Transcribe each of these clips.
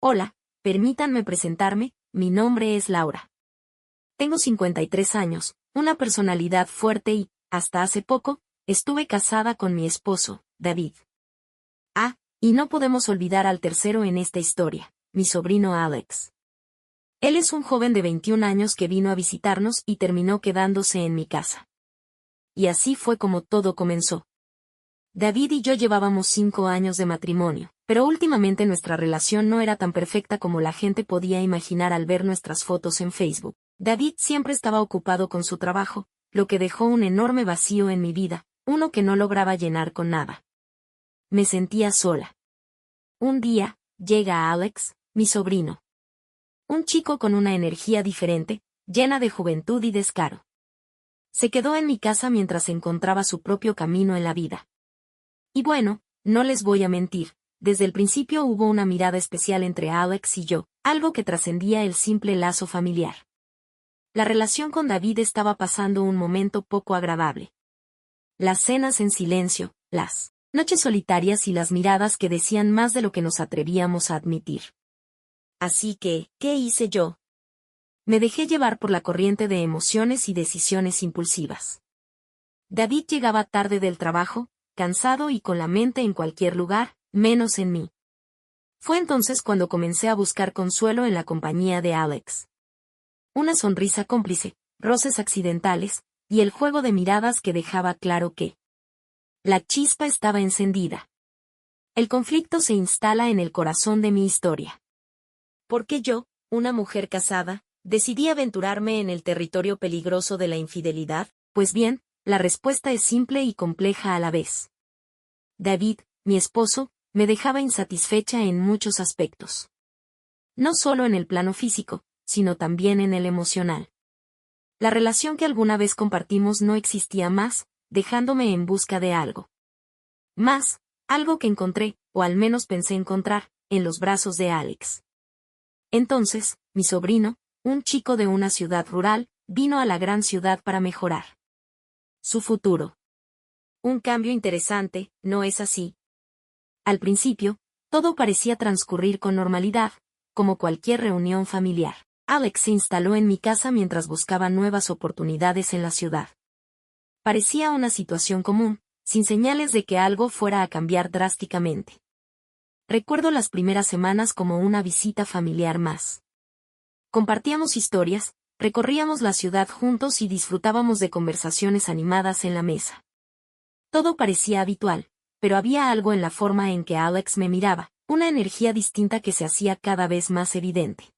Hola, permítanme presentarme, mi nombre es Laura. Tengo 53 años, una personalidad fuerte y, hasta hace poco, estuve casada con mi esposo, David. Y no podemos olvidar al tercero en esta historia, mi sobrino Alex. Él es un joven de 21 años que vino a visitarnos y terminó quedándose en mi casa. Y así fue como todo comenzó. David y yo llevábamos 5 años de matrimonio, pero últimamente nuestra relación no era tan perfecta como la gente podía imaginar al ver nuestras fotos en Facebook. David siempre estaba ocupado con su trabajo, lo que dejó un enorme vacío en mi vida, uno que no lograba llenar con nada. Me sentía sola. Un día, llega Alex, mi sobrino. Un chico con una energía diferente, llena de juventud y descaro. Se quedó en mi casa mientras encontraba su propio camino en la vida. Y bueno, no les voy a mentir, desde el principio hubo una mirada especial entre Alex y yo, algo que trascendía el simple lazo familiar. La relación con David estaba pasando un momento poco agradable. Las cenas en silencio, las noches solitarias y las miradas que decían más de lo que nos atrevíamos a admitir. Así que, ¿qué hice yo? Me dejé llevar por la corriente de emociones y decisiones impulsivas. David llegaba tarde del trabajo, cansado y con la mente en cualquier lugar, menos en mí. Fue entonces cuando comencé a buscar consuelo en la compañía de Alex. Una sonrisa cómplice, roces accidentales, y el juego de miradas que dejaba claro que la chispa estaba encendida. El conflicto se instala en el corazón de mi historia. ¿Por qué yo, una mujer casada, decidí aventurarme en el territorio peligroso de la infidelidad? Pues bien, la respuesta es simple y compleja a la vez. David, mi esposo, me dejaba insatisfecha en muchos aspectos. No solo en el plano físico, sino también en el emocional. La relación que alguna vez compartimos no existía más, dejándome en busca de algo. Más, algo que encontré, o al menos pensé encontrar, en los brazos de Alex. Entonces, mi sobrino, un chico de una ciudad rural, vino a la gran ciudad para mejorar su futuro. Un cambio interesante, ¿no es así? Al principio, todo parecía transcurrir con normalidad, como cualquier reunión familiar. Alex se instaló en mi casa mientras buscaba nuevas oportunidades en la ciudad. Parecía una situación común, sin señales de que algo fuera a cambiar drásticamente. Recuerdo las primeras semanas como una visita familiar más. Compartíamos historias, recorríamos la ciudad juntos y disfrutábamos de conversaciones animadas en la mesa. Todo parecía habitual, pero había algo en la forma en que Alex me miraba, una energía distinta que se hacía cada vez más evidente.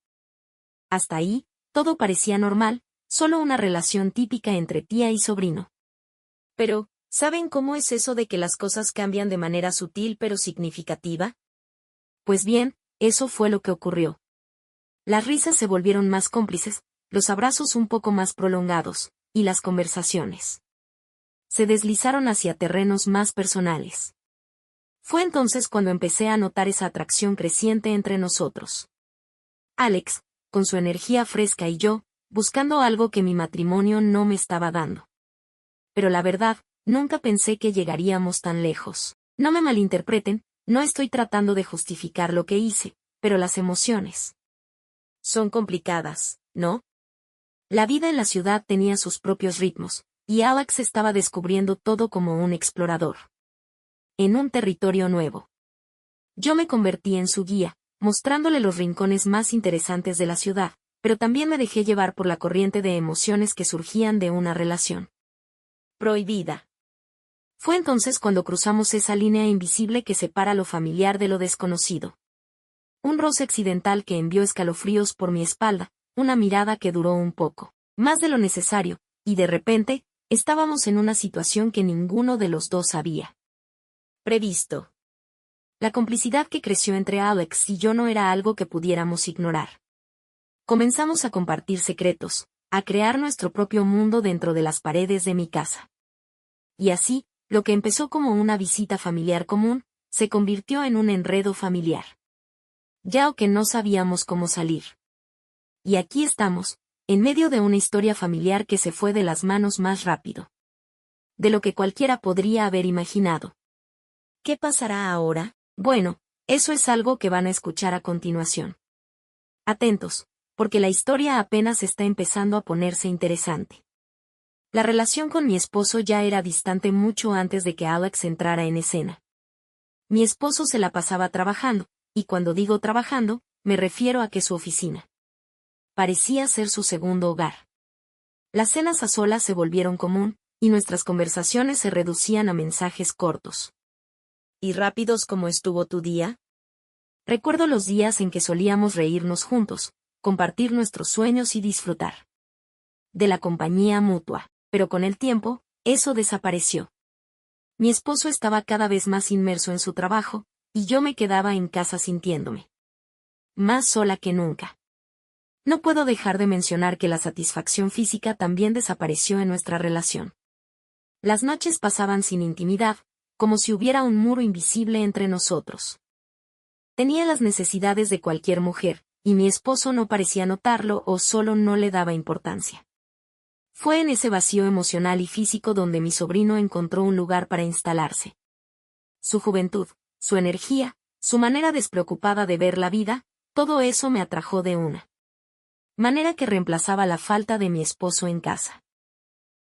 Hasta ahí, todo parecía normal, solo una relación típica entre tía y sobrino. Pero, ¿saben cómo es eso de que las cosas cambian de manera sutil pero significativa? Pues bien, eso fue lo que ocurrió. Las risas se volvieron más cómplices, los abrazos un poco más prolongados, y las conversaciones se deslizaron hacia terrenos más personales. Fue entonces cuando empecé a notar esa atracción creciente entre nosotros. Alex, con su energía fresca y yo, buscando algo que mi matrimonio no me estaba dando. Pero la verdad, nunca pensé que llegaríamos tan lejos. No me malinterpreten, no estoy tratando de justificar lo que hice, pero las emociones son complicadas, ¿no? La vida en la ciudad tenía sus propios ritmos, y Alex estaba descubriendo todo como un explorador. En un territorio nuevo. Yo me convertí en su guía, mostrándole los rincones más interesantes de la ciudad, pero también me dejé llevar por la corriente de emociones que surgían de una relación prohibida. Fue entonces cuando cruzamos esa línea invisible que separa lo familiar de lo desconocido. Un roce accidental que envió escalofríos por mi espalda, una mirada que duró un poco más de lo necesario, y de repente, estábamos en una situación que ninguno de los dos había previsto. La complicidad que creció entre Alex y yo no era algo que pudiéramos ignorar. Comenzamos a compartir secretos, a crear nuestro propio mundo dentro de las paredes de mi casa. Y así, lo que empezó como una visita familiar común, se convirtió en un enredo familiar. Ya o que no sabíamos cómo salir. Y aquí estamos, en medio de una historia familiar que se fue de las manos más rápido de lo que cualquiera podría haber imaginado. ¿Qué pasará ahora? Bueno, Eso es algo que van a escuchar a continuación. Atentos, porque la historia apenas está empezando a ponerse interesante. La relación con mi esposo ya era distante mucho antes de que Alex entrara en escena. Mi esposo se la pasaba trabajando, y cuando digo trabajando, me refiero a que su oficina parecía ser su segundo hogar. Las cenas a solas se volvieron común, y nuestras conversaciones se reducían a mensajes cortos y rápidos como ¿estuvo tu día? Recuerdo los días en que solíamos reírnos juntos, compartir nuestros sueños y disfrutar de la compañía mutua, pero con el tiempo, eso desapareció. Mi esposo estaba cada vez más inmerso en su trabajo, y yo me quedaba en casa sintiéndome más sola que nunca. No puedo dejar de mencionar que la satisfacción física también desapareció en nuestra relación. Las noches pasaban sin intimidad, como si hubiera un muro invisible entre nosotros. Tenía las necesidades de cualquier mujer, y mi esposo no parecía notarlo o solo no le daba importancia. Fue en ese vacío emocional y físico donde mi sobrino encontró un lugar para instalarse. Su juventud, su energía, su manera despreocupada de ver la vida, todo eso me atrajo de una manera que reemplazaba la falta de mi esposo en casa.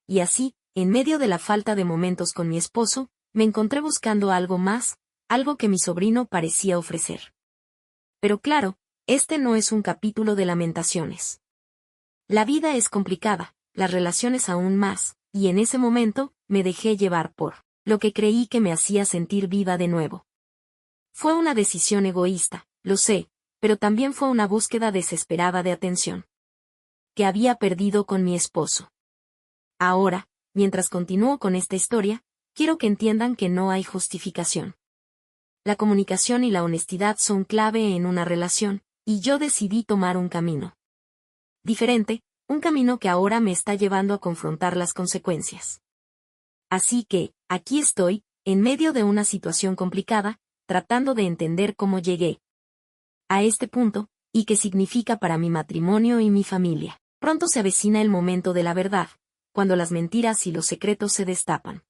Y así, en medio de la falta de momentos con mi esposo, me encontré buscando algo más, algo que mi sobrino parecía ofrecer. Pero claro, este no es un capítulo de lamentaciones. La vida es complicada, las relaciones aún más, y en ese momento, me dejé llevar por lo que creí que me hacía sentir viva de nuevo. Fue una decisión egoísta, lo sé, pero también fue una búsqueda desesperada de atención que había perdido con mi esposo. Ahora, mientras continúo con esta historia, quiero que entiendan que no hay justificación. La comunicación y la honestidad son clave en una relación, y yo decidí tomar un camino diferente, un camino que ahora me está llevando a confrontar las consecuencias. Así que, aquí estoy, en medio de una situación complicada, tratando de entender cómo llegué a este punto, y qué significa para mi matrimonio y mi familia. Pronto se avecina el momento de la verdad, cuando las mentiras y los secretos se destapan.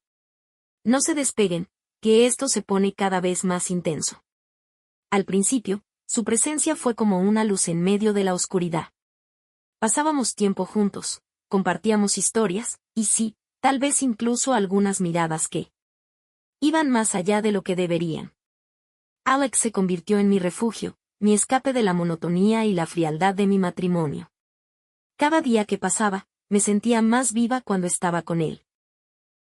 No se despeguen, que esto se pone cada vez más intenso. Al principio, su presencia fue como una luz en medio de la oscuridad. Pasábamos tiempo juntos, compartíamos historias, y sí, tal vez incluso algunas miradas que iban más allá de lo que deberían. Alex se convirtió en mi refugio, mi escape de la monotonía y la frialdad de mi matrimonio. Cada día que pasaba, me sentía más viva cuando estaba con él.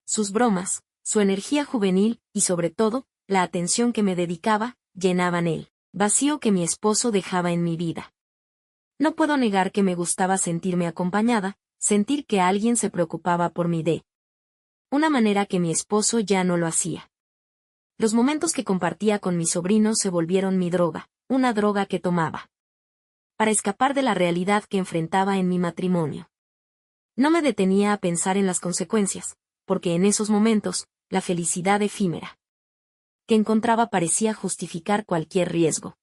Sus bromas, su energía juvenil, y sobre todo, la atención que me dedicaba, llenaban el vacío que mi esposo dejaba en mi vida. No puedo negar que me gustaba sentirme acompañada, sentir que alguien se preocupaba por mí de una manera que mi esposo ya no lo hacía. Los momentos que compartía con mi sobrino se volvieron mi droga, una droga que tomaba para escapar de la realidad que enfrentaba en mi matrimonio. No me detenía a pensar en las consecuencias, porque en esos momentos, la felicidad efímera que encontraba parecía justificar cualquier riesgo.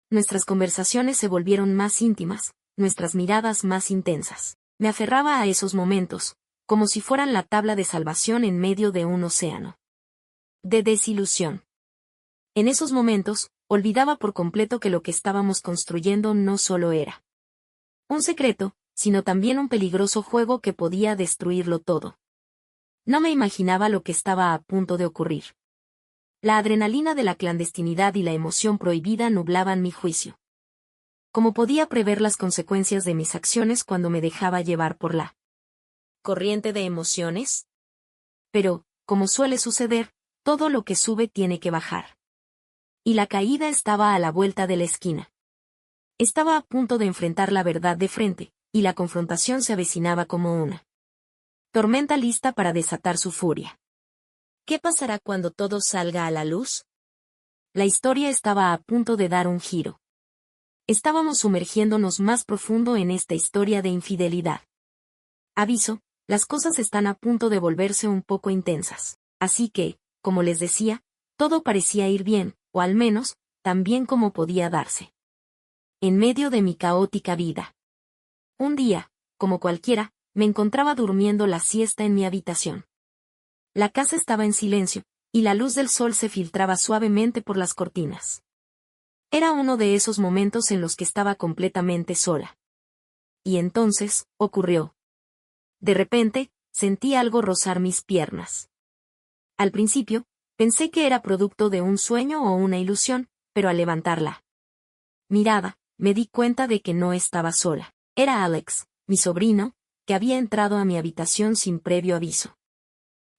Nuestras conversaciones se volvieron más íntimas, nuestras miradas más intensas. Me aferraba a esos momentos, como si fueran la tabla de salvación en medio de un océano de desilusión. En esos momentos, olvidaba por completo que lo que estábamos construyendo no solo era un secreto, sino también un peligroso juego que podía destruirlo todo. No me imaginaba lo que estaba a punto de ocurrir. La adrenalina de la clandestinidad y la emoción prohibida nublaban mi juicio. ¿Cómo podía prever las consecuencias de mis acciones cuando me dejaba llevar por la corriente de emociones? Pero, como suele suceder, todo lo que sube tiene que bajar. Y la caída estaba a la vuelta de la esquina. Estaba a punto de enfrentar la verdad de frente, y la confrontación se avecinaba como una tormenta lista para desatar su furia. ¿Qué pasará cuando todo salga a la luz? La historia estaba a punto de dar un giro. Estábamos sumergiéndonos más profundo en esta historia de infidelidad. Aviso, las cosas están a punto de volverse un poco intensas. Así que, como les decía, todo parecía ir bien, o al menos, tan bien como podía darse. En medio de mi caótica vida. Un día, como cualquiera, me encontraba durmiendo la siesta en mi habitación. La casa estaba en silencio, y la luz del sol se filtraba suavemente por las cortinas. Era uno de esos momentos en los que estaba completamente sola. Y entonces, ocurrió. De repente, sentí algo rozar mis piernas. Al principio, pensé que era producto de un sueño o una ilusión, pero al levantar la mirada, me di cuenta de que no estaba sola. Era Alex, mi sobrino, que había entrado a mi habitación sin previo aviso.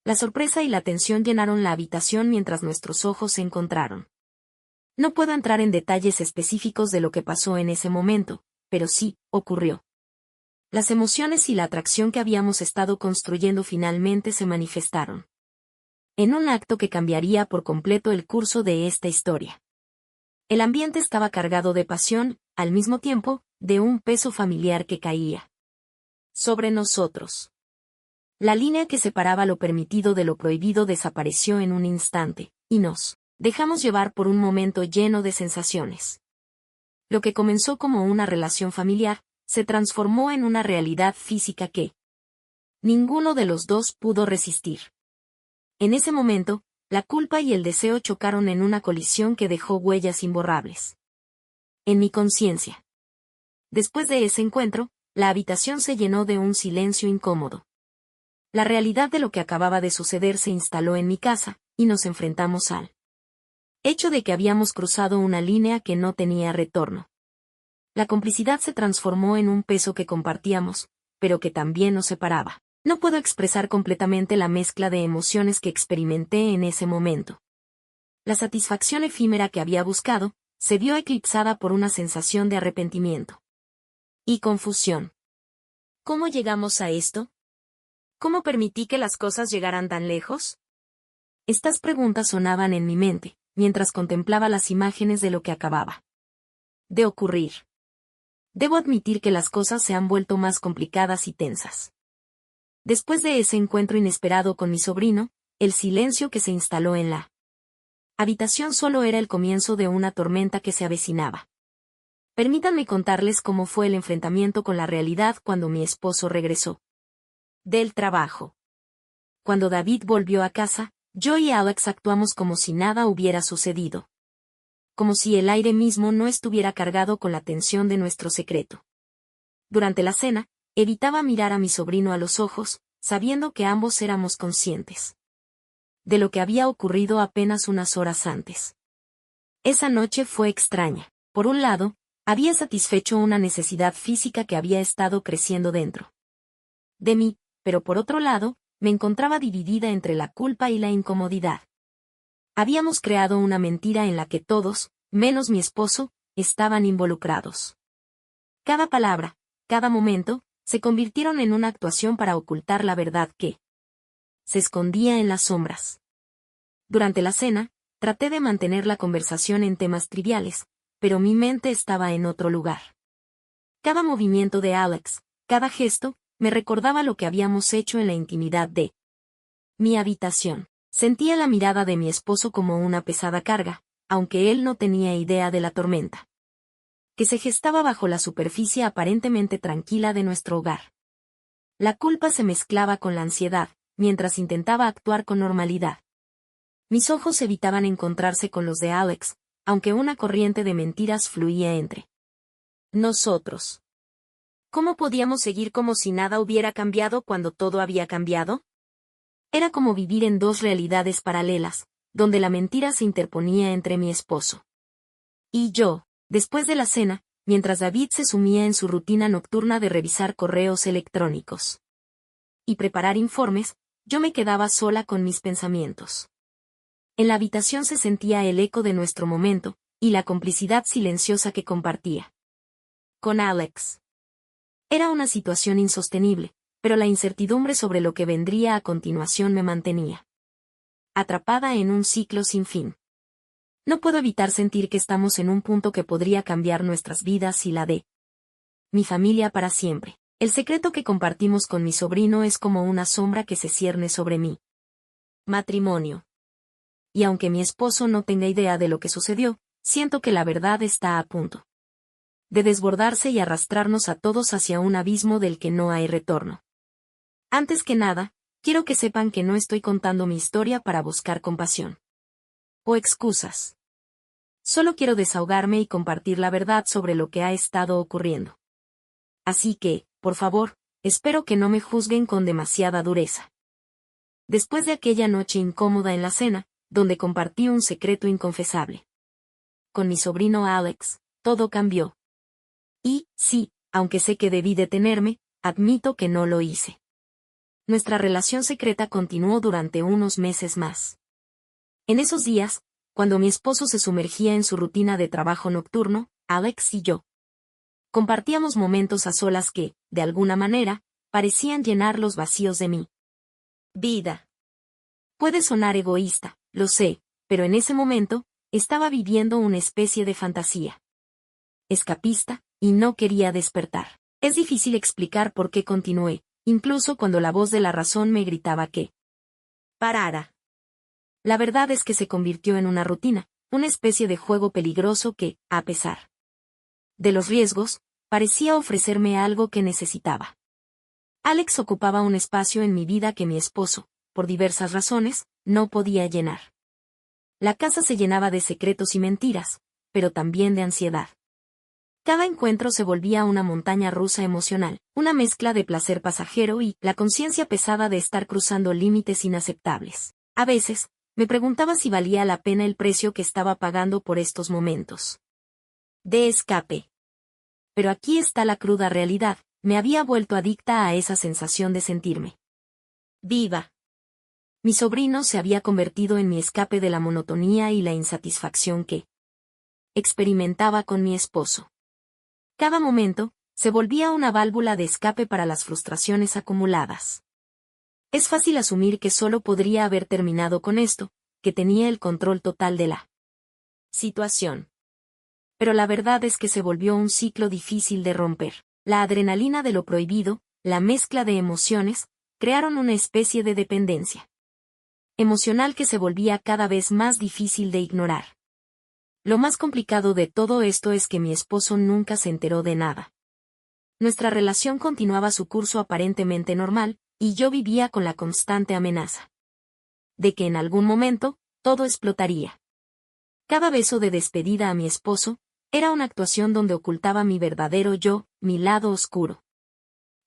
La sorpresa y la tensión llenaron la habitación mientras nuestros ojos se encontraron. No puedo entrar en detalles específicos de lo que pasó en ese momento, pero sí, ocurrió. Las emociones y la atracción que habíamos estado construyendo finalmente se manifestaron. En un acto que cambiaría por completo el curso de esta historia. El ambiente estaba cargado de pasión, al mismo tiempo, de un peso familiar que caía sobre nosotros. La línea que separaba lo permitido de lo prohibido desapareció en un instante, y nos dejamos llevar por un momento lleno de sensaciones. Lo que comenzó como una relación familiar, se transformó en una realidad física que ninguno de los dos pudo resistir. En ese momento, la culpa y el deseo chocaron en una colisión que dejó huellas imborrables en mi conciencia. Después de ese encuentro, la habitación se llenó de un silencio incómodo. La realidad de lo que acababa de suceder se instaló en mi casa, y nos enfrentamos al hecho de que habíamos cruzado una línea que no tenía retorno. La complicidad se transformó en un peso que compartíamos, pero que también nos separaba. No puedo expresar completamente la mezcla de emociones que experimenté en ese momento. La satisfacción efímera que había buscado, se vio eclipsada por una sensación de arrepentimiento y confusión. ¿Cómo llegamos a esto? ¿Cómo permití que las cosas llegaran tan lejos? Estas preguntas sonaban en mi mente, mientras contemplaba las imágenes de lo que acababa de ocurrir. Debo admitir que las cosas se han vuelto más complicadas y tensas. Después de ese encuentro inesperado con mi sobrino, el silencio que se instaló en la habitación solo era el comienzo de una tormenta que se avecinaba. Permítanme contarles cómo fue el enfrentamiento con la realidad cuando mi esposo regresó del trabajo. Cuando David volvió a casa, yo y Alex actuamos como si nada hubiera sucedido. Como si el aire mismo no estuviera cargado con la tensión de nuestro secreto. Durante la cena, evitaba mirar a mi sobrino a los ojos, sabiendo que ambos éramos conscientes de lo que había ocurrido apenas unas horas antes. Esa noche fue extraña. Por un lado, había satisfecho una necesidad física que había estado creciendo dentro de mí, pero por otro lado, me encontraba dividida entre la culpa y la incomodidad. Habíamos creado una mentira en la que todos, menos mi esposo, estaban involucrados. Cada palabra, cada momento, se convirtieron en una actuación para ocultar la verdad que se escondía en las sombras. Durante la cena, traté de mantener la conversación en temas triviales, pero mi mente estaba en otro lugar. Cada movimiento de Alex, cada gesto, me recordaba lo que habíamos hecho en la intimidad de mi habitación. Sentía la mirada de mi esposo como una pesada carga, aunque él no tenía idea de la tormenta que se gestaba bajo la superficie aparentemente tranquila de nuestro hogar. La culpa se mezclaba con la ansiedad, mientras intentaba actuar con normalidad. Mis ojos evitaban encontrarse con los de Alex, aunque una corriente de mentiras fluía entre nosotros. ¿Cómo podíamos seguir como si nada hubiera cambiado cuando todo había cambiado? Era como vivir en dos realidades paralelas, donde la mentira se interponía entre mi esposo y yo. Después de la cena, mientras David se sumía en su rutina nocturna de revisar correos electrónicos y preparar informes, yo me quedaba sola con mis pensamientos. En la habitación se sentía el eco de nuestro momento, y la complicidad silenciosa que compartía con Alex. Era una situación insostenible, pero la incertidumbre sobre lo que vendría a continuación me mantenía atrapada en un ciclo sin fin. No puedo evitar sentir que estamos en un punto que podría cambiar nuestras vidas y la de mi familia para siempre. El secreto que compartimos con mi sobrino es como una sombra que se cierne sobre mí. Matrimonio. Y aunque mi esposo no tenga idea de lo que sucedió, siento que la verdad está a punto de desbordarse y arrastrarnos a todos hacia un abismo del que no hay retorno. Antes que nada, quiero que sepan que no estoy contando mi historia para buscar compasión o excusas. Solo quiero desahogarme y compartir la verdad sobre lo que ha estado ocurriendo. Así que, por favor, espero que no me juzguen con demasiada dureza. Después de aquella noche incómoda en la cena, donde compartí un secreto inconfesable con mi sobrino Alex, todo cambió. Y, sí, aunque sé que debí detenerme, admito que no lo hice. Nuestra relación secreta continuó durante unos meses más. En esos días, cuando mi esposo se sumergía en su rutina de trabajo nocturno, Alex y yo compartíamos momentos a solas que, de alguna manera, parecían llenar los vacíos de mi vida. Puede sonar egoísta, lo sé, pero en ese momento, estaba viviendo una especie de fantasía escapista, y no quería despertar. Es difícil explicar por qué continué, incluso cuando la voz de la razón me gritaba que parara. La verdad es que se convirtió en una rutina, una especie de juego peligroso que, a pesar de los riesgos, parecía ofrecerme algo que necesitaba. Alex ocupaba un espacio en mi vida que mi esposo, por diversas razones, no podía llenar. La casa se llenaba de secretos y mentiras, pero también de ansiedad. Cada encuentro se volvía una montaña rusa emocional, una mezcla de placer pasajero y la conciencia pesada de estar cruzando límites inaceptables. A veces, me preguntaba si valía la pena el precio que estaba pagando por estos momentos de escape. Pero aquí está la cruda realidad, me había vuelto adicta a esa sensación de sentirme viva. Mi sobrino se había convertido en mi escape de la monotonía y la insatisfacción que experimentaba con mi esposo. Cada momento, se volvía una válvula de escape para las frustraciones acumuladas. Es fácil asumir que solo podría haber terminado con esto, que tenía el control total de la situación. Pero la verdad es que se volvió un ciclo difícil de romper. La adrenalina de lo prohibido, la mezcla de emociones, crearon una especie de dependencia emocional que se volvía cada vez más difícil de ignorar. Lo más complicado de todo esto es que mi esposo nunca se enteró de nada. Nuestra relación continuaba su curso aparentemente normal, y yo vivía con la constante amenaza de que en algún momento, todo explotaría. Cada beso de despedida a mi esposo, era una actuación donde ocultaba mi verdadero yo, mi lado oscuro.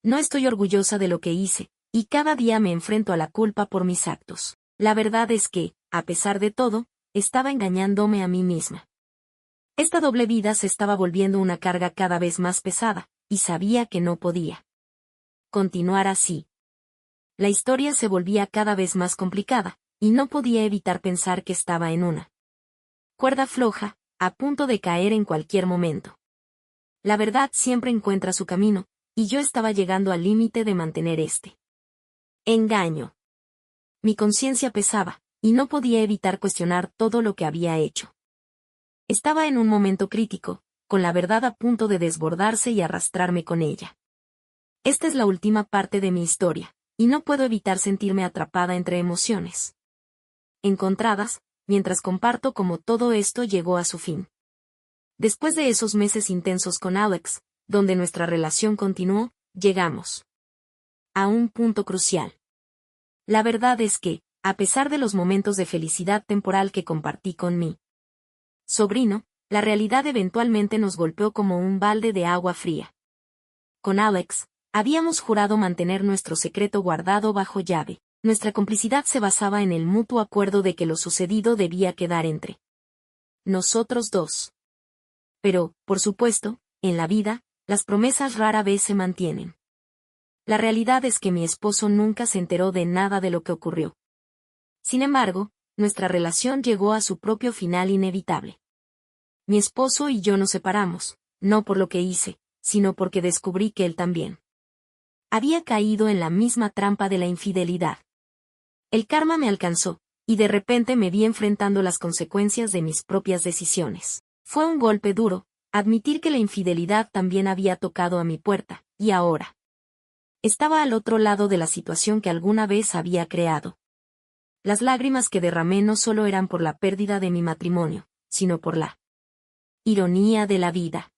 No estoy orgullosa de lo que hice, y cada día me enfrento a la culpa por mis actos. La verdad es que, a pesar de todo, estaba engañándome a mí misma. Esta doble vida se estaba volviendo una carga cada vez más pesada, y sabía que no podía continuar así. La historia se volvía cada vez más complicada, y no podía evitar pensar que estaba en una cuerda floja, a punto de caer en cualquier momento. La verdad siempre encuentra su camino, y yo estaba llegando al límite de mantener este engaño. Mi conciencia pesaba, y no podía evitar cuestionar todo lo que había hecho. Estaba en un momento crítico, con la verdad a punto de desbordarse y arrastrarme con ella. Esta es la última parte de mi historia, y no puedo evitar sentirme atrapada entre emociones encontradas, mientras comparto cómo todo esto llegó a su fin. Después de esos meses intensos con Alex, donde nuestra relación continuó, llegamos a un punto crucial. La verdad es que, a pesar de los momentos de felicidad temporal que compartí con mi sobrino, la realidad eventualmente nos golpeó como un balde de agua fría. Con Alex, habíamos jurado mantener nuestro secreto guardado bajo llave. Nuestra complicidad se basaba en el mutuo acuerdo de que lo sucedido debía quedar entre nosotros dos. Pero, por supuesto, en la vida, las promesas rara vez se mantienen. La realidad es que mi esposo nunca se enteró de nada de lo que ocurrió. Sin embargo, nuestra relación llegó a su propio final inevitable. Mi esposo y yo nos separamos, no por lo que hice, sino porque descubrí que él también había caído en la misma trampa de la infidelidad. El karma me alcanzó, y de repente me vi enfrentando las consecuencias de mis propias decisiones. Fue un golpe duro, admitir que la infidelidad también había tocado a mi puerta, y ahora estaba al otro lado de la situación que alguna vez había creado. Las lágrimas que derramé no solo eran por la pérdida de mi matrimonio, sino por la ironía de la vida.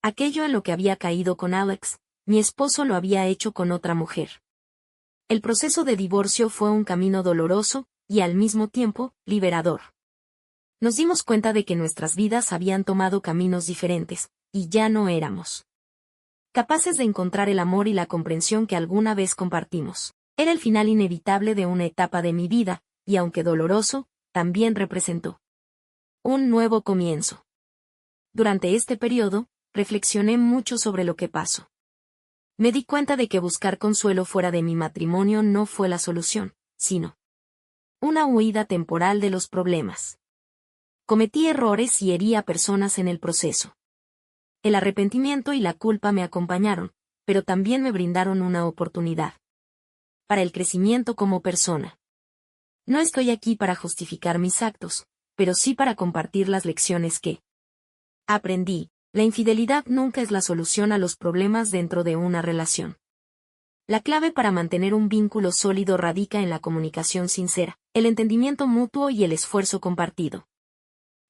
Aquello en lo que había caído con Alex, mi esposo lo había hecho con otra mujer. El proceso de divorcio fue un camino doloroso, y al mismo tiempo, liberador. Nos dimos cuenta de que nuestras vidas habían tomado caminos diferentes, y ya no éramos capaces de encontrar el amor y la comprensión que alguna vez compartimos. Era el final inevitable de una etapa de mi vida, y aunque doloroso, también representó un nuevo comienzo. Durante este periodo, reflexioné mucho sobre lo que pasó. Me di cuenta de que buscar consuelo fuera de mi matrimonio no fue la solución, sino una huida temporal de los problemas. Cometí errores y herí a personas en el proceso. El arrepentimiento y la culpa me acompañaron, pero también me brindaron una oportunidad para el crecimiento como persona. No estoy aquí para justificar mis actos, pero sí para compartir las lecciones que aprendí. La infidelidad nunca es la solución a los problemas dentro de una relación. La clave para mantener un vínculo sólido radica en la comunicación sincera, el entendimiento mutuo y el esfuerzo compartido.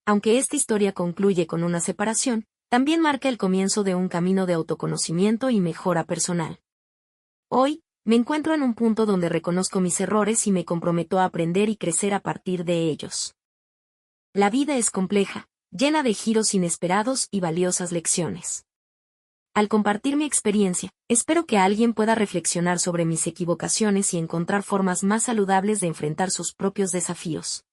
Aunque esta historia concluye con una separación, también marca el comienzo de un camino de autoconocimiento y mejora personal. Hoy, me encuentro en un punto donde reconozco mis errores y me comprometo a aprender y crecer a partir de ellos. La vida es compleja, llena de giros inesperados y valiosas lecciones. Al compartir mi experiencia, espero que alguien pueda reflexionar sobre mis equivocaciones y encontrar formas más saludables de enfrentar sus propios desafíos.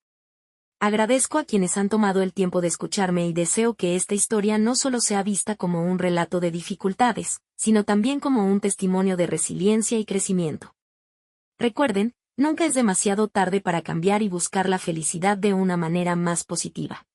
Agradezco a quienes han tomado el tiempo de escucharme y deseo que esta historia no solo sea vista como un relato de dificultades, sino también como un testimonio de resiliencia y crecimiento. Recuerden, nunca es demasiado tarde para cambiar y buscar la felicidad de una manera más positiva.